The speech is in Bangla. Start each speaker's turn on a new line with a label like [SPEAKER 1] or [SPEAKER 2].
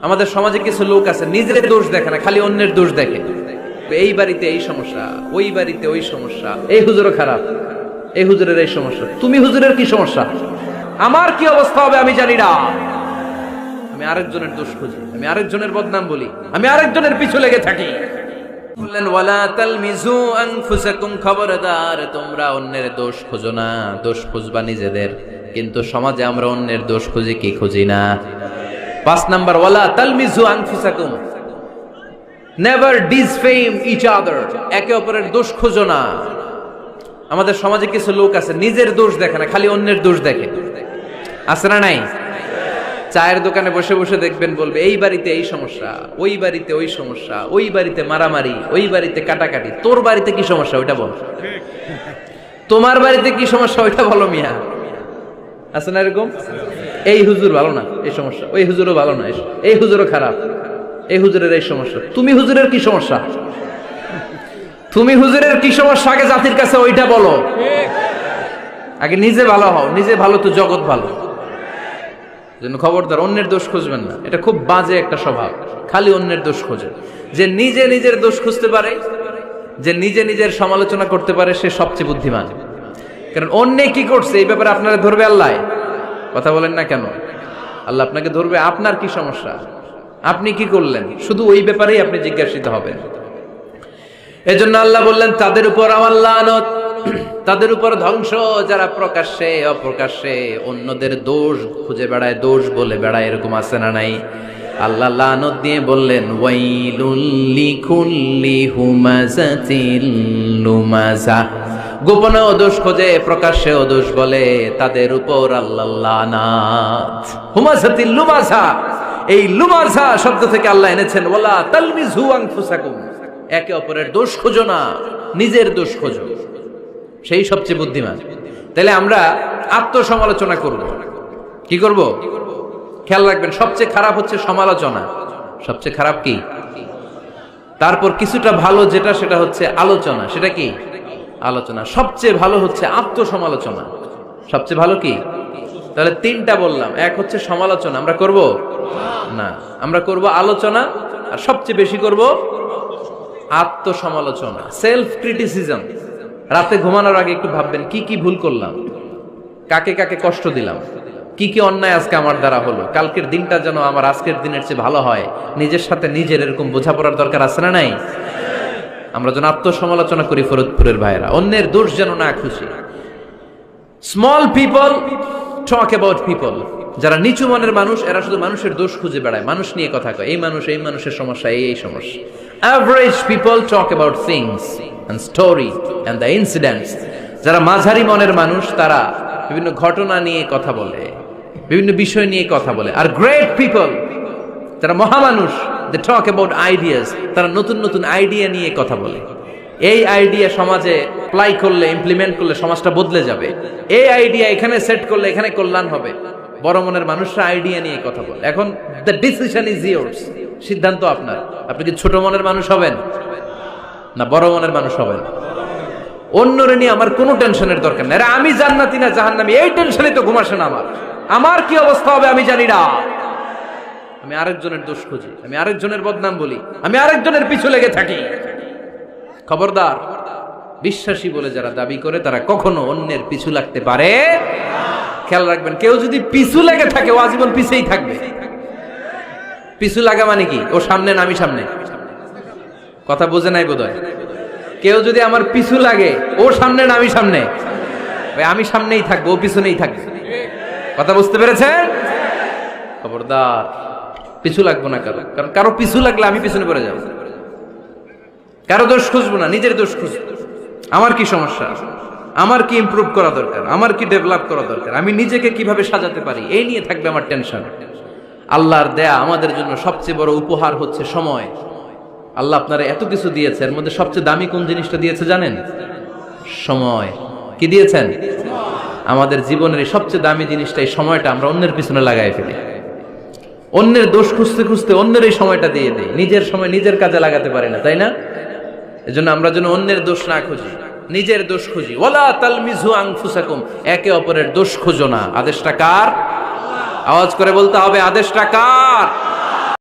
[SPEAKER 1] আমাদের সমাজে কিছু লোক আছে নিজের দোষ দেখে না, খালি অন্যের দোষ দেখে। এই বাড়িতে এই সমস্যা, ওই বাড়িতে ওই সমস্যা, এই হুজুরও খারাপ, এই হুজুরের এই সমস্যা। তুমি হুজুরের কি সমস্যা? আমার কি অবস্থা হবে আমি জানি না। আমি আরেকজনের দোষ খুঁজি, আমি আরেকজনের বদনাম বলি, আমি আরেকজনের পিছু লেগে থাকি। বললেন ওয়ালা তালমিজু আনফুসাকুম, খবরদার তোমরা অন্যের দোষ খোঁজো না, দোষ খুঁজবা নিজেদের। কিন্তু সমাজে আমরা অন্যের দোষ খুঁজি কি খুঁজি না? 5 নাম্বার, ওয়ালা তালমিজু আনফুসাকুম, নেভার ডিসফেম ইচ আদার, একে অপরের দোষ খোঁজো না। আমাদের সমাজে কিছু লোক আছে নিজের দোষ দেখে না, খালি অন্যের দোষ দেখে। আছে না নাই? চায়ের দোকানে বসে বসে দেখবেন বলবে এই বাড়িতে এই সমস্যা, ওই বাড়িতে ওই সমস্যা, ওই বাড়িতে মারামারি, ওই বাড়িতে কাটাকাটি। তোর বাড়িতে কি সমস্যা ওইটা বল, তোমার বাড়িতে কি সমস্যা ওইটা বলো মিয়া। আছে না এরকম? এই হুজুর ভালো না, এই সমস্যা, ওই হুজুরও ভালো না, এই হুজুরও খারাপ, এই হুজুরের এই সমস্যা। তুমি হুজুরের কি সমস্যা? তুমি হুজুরের কি সমস্যা আগে জাতির কাছে ওইটা বলো। আগে নিজে ভালো হও, নিজে ভালো তো জগৎ ভালো। জন্য খবরদার অন্যের দোষ খুঁজবেন না, এটা খুব বাজে একটা স্বভাব। খালি অন্যের দোষ খোঁজে। যে নিজে নিজের দোষ খুঁজতে পারে, যে নিজে নিজের সমালোচনা করতে পারে, সে সবচেয়ে বুদ্ধিমান। কারণ অন্যে কি করছে এই ব্যাপারে আপনারা ধরবে আল্লাহ। কথা বলেন না কেন? আল্লাহ আপনাকে ধরবে আপনার কি সমস্যা, আপনি কি করলেন, শুধু ওই ব্যাপারেই আপনি জিজ্ঞাসিত হবেন। এজন্য আল্লাহ বললেন তাদের উপর আমার লানত, তাদের উপর ধ্বংস, যারা প্রকাশ্যে অপ্রকাশ্যে অন্যদের দোষ খুঁজে বেড়ায়, দোষ বলে বেড়ায়। এরকম আছে না নাই? আল্লাহ লানত দিয়ে বললেন ওয়াইলুল লিকুল্লি হুমাযাতিল লুমাযা, গোপনেও দোষ খোঁজে প্রকাশ্যেও দোষ বলে, তাদের উপর আল্লাহ লানাত। হুমাযাতিল লুমাযা, এই লুমাযা শব্দ থেকে আল্লাহ এনেছেন ওয়ালা তালমিজু আনফুসাকুম, একে অপরের দোষ খোঁজো না, নিজের দোষ খোঁজো, সেই সবচেয়ে বুদ্ধিমান। তাহলে আমরা আত্মসমালোচনা করব। কি করব? খেয়াল রাখবেন, সবচেয়ে খারাপ হচ্ছে সমালোচনা। সবচেয়ে খারাপ কি? তারপর কিছুটা ভালো যেটা, সেটা হচ্ছে আলোচনা। সেটা কি? আলোচনা। সবচেয়ে ভালো হচ্ছে আত্মসমালোচনা। সবচেয়ে ভালো কি? তাহলে 3টা বললাম। এক হচ্ছে সমালোচনা, আমরা করব না, আমরা করব আলোচনা, আর সবচেয়ে বেশি করব আত্মসমালোচনা, সেলফ ক্রিটিসিজম। রাতে ঘুমানোর আগে একটু ভাববেন কি কি ভুল করলাম, কাকে কাকে কষ্ট দিলাম, কি কি অন্যায় আজকে আমার দ্বারা হলো, কালকের দিনটা যেন আমার আজকের দিনের চেয়ে ভালো হয়। নিজের সাথে নিজের এরকম বোঝাপড়ার দরকার আছে না নাই? আমরা যেন আত্মসমালোচনা করি ফরিদপুরের ভাইরা, অন্যের দোষ যেন না খুঁজি। Small people talk about people, যারা নিচু মনের মানুষ এরা শুধু মানুষের দোষ খুঁজে বেড়ায়, মানুষ নিয়ে কথা কয়, এই মানুষ, এই মানুষের সমস্যা, এই সমস্যা। Average people talk about things and story and the incidents. যারা মাঝারি মনের মানুষ তারা বিভিন্ন ঘটনা নিয়ে কথা বলে, বিভিন্ন বিষয় নিয়ে কথা বলে। আর গ্রেট পিপল, যারা মহামানুষ, they talk about ideas, তারা নতুন নতুন আইডিয়া নিয়ে কথা বলে। এই আইডিয়া সমাজে অ্যাপ্লাই করলে, ইমপ্লিমেন্ট করলে সমাজটা বদলে যাবে। এই আইডিয়া এখানে সেট করলে এখানে কল্যাণ হবে। বড় মনের মানুষরা আইডিয়া নিয়ে কথা বলে। এখন দ্য ডিসিশন ইজ ইয়োর্স, সিদ্ধান্ত আপনার। আপনি কি ছোট মনের মানুষ হবেন না বড় মনের মানুষ হবেন? অন্যরে নিয়ে আমার কোনো টেনশনের দরকার নেই। আমি জান্নাতি না জাহান্নামী, এই টেনশনই তো ঘুম আসে না আমার। আমার কি অবস্থা হবে আমি জানি না। আমি আরেকজনের দোষ খুঁজি, আমি আরেকজনের বদনাম বলি, আমি আরেকজনের পিছু লেগে থাকি। খবরদার, বিশ্বাসী বলে যারা দাবি করে তারা কখনো অন্যের পিছু লাগতে পারে। খেয়াল রাখবেন, কেউ যদি পিছু লেগে থাকে ও আজীবন পিছেই থাকবে। পিছু লাগা মানে কি? ও সামনে না আমি সামনে? কথা বোঝে নাই বোধহয়। কেউ যদি আমার পিছু লাগে, ও সামনে না আমি সামনে? আমি সামনেই থাকবো, ও পিছনেই থাকবে। কথা বুঝতে পেরেছেন? খবরদার, পিছু লাগবো না কারো, কারণ কারো পিছু লাগলে আমি পিছনে পড়ে যাবো। কারো দোষ খুঁজবো না, নিজের দোষ খুঁজবো। আমার কি সমস্যা, আমার কি ইমপ্রুভ করা দরকার, আমার কি ডেভেলপ করা দরকার, আমি নিজেকে কিভাবে সাজাতে পারি, এই নিয়ে থাকবে আমার টেনশন। আল্লাহর দেয়া আমাদের জন্য সবচেয়ে বড় উপহার হচ্ছে সময়। আল্লাহ আপনারা এত কিছু দিয়েছে, এর মধ্যে সবচেয়ে দামি কোন জিনিসটা দিয়েছে জানেন? সময়। কি দিয়েছেন? আমাদের জীবনের এই সবচেয়ে দামি জিনিসটা, এই সময়টা আমরা অন্যের পিছনে লাগাই ফেলি। অন্যের দোষ খুঁজতে খুঁজতে অন্যের এই সময়টা দিয়ে দেই, নিজের সময় নিজের কাজে লাগাতে পারি না, তাই না? এজন্য আমরা যেন অন্যের দোষ না খুঁজি, নিজের দোষ খুঁজি। ওয়ালা তালমিজু আনফুসাকুম, একে অপরের দোষ খুঁজো না। আদেশটা কার? আওয়াজ করে বলতে হবে, আদেশটা কার?